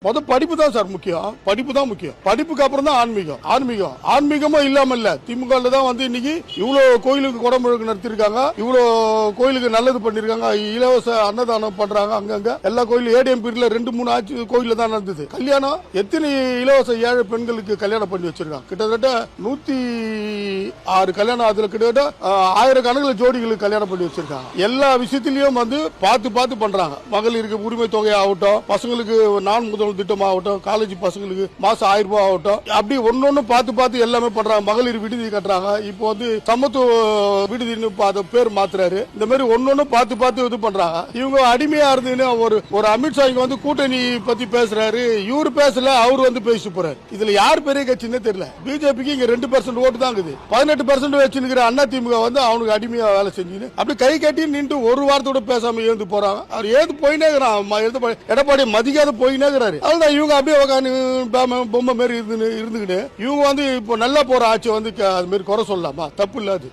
படிப்பு தான் சார் முக்கியம். படிப்பு தான் முக்கியம். படிப்புக்கு அப்புறம் தான் ஆன்மீகமும் இல்லாம இல்ல. திமுக தான் வந்து இன்னைக்கு இவ்வளவு கோயிலுக்கு குடமுழுக்கு நடத்திருக்காங்க, இவ்வளவு கோயிலுக்கு நல்லது பண்ணிருக்காங்க, இலவச அன்னதானம் பண்றாங்க. அங்கங்க எல்லா கோயிலும் ஏடிஎம் பீரியட்ல 2-3 ஆட்சி கோயில தான் நடந்தது. கல்யாணம் எத்தனை இலவச ஏழை பெண்களுக்கு கல்யாணம் பண்ணி வச்சிருக்காங்க. கிட்டத்தட்ட 106 கல்யாணம், அதுல கிட்டத்தட்ட 1000 கணக்குல ஜோடிகளுக்கு கல்யாணம் பண்ணி வச்சிருக்காங்க. எல்லா விஷயத்திலயும் வந்து பார்த்து பண்றாங்க. மகளிருக்கு உரிமை தொகை ஆகட்டும், பசங்களுக்கு நான் முதல் திட்டம் ஆகட்டும், காலேஜ் பசங்களுக்கு மாசம் 1000 ரூபாய் ஆகட்டும், அப்படி ஒன்னொன்னு பார்த்து எல்லாமே பண்றாங்க. மகளிர் விடுதி கட்டுறாங்க. இப்போ வந்து சமத்துவ விடுதின்னு பேர் மாத்துறாரு. இந்த மாதிரி ஒன்னொன்னு பார்த்து இது பண்றாங்க. இவங்க அடிமையா இருந்துன்னு ஒரு அமித்ஷா இங்க வந்து கூட்டணி பத்தி பேசுறாரு. இவரு பேசல, அவரு வந்து பேசி போறாரு. இதுல யார் பெரிய கட்சின்னு தெரியல. பிஜேபிக்கு இங்க 2% ஓட்டு தான் இருக்குது. 18% வச்சிருக்கிற அண்ணா திமுக வந்து அவனுக்கு அடிமையா வேலை செஞ்சு அப்படி கை கட்டி நின்று ஒரு வாரத்தோட பேசாம ஏந்து போறாங்க. அவர் ஏது போயினே இருக்கிறான். எடப்பாடி மதிக்காத போயினே இருக்கிறாரு. அதுதான் இவங்க அப்படியே உட்காந்து பொம்மை மாதிரி இருந்துகிட்டு இவங்க வந்து இப்போ நல்லா போற ஆட்சி வந்து அது மாதிரி குறை சொல்லலாமா? தப்பு இல்லாது.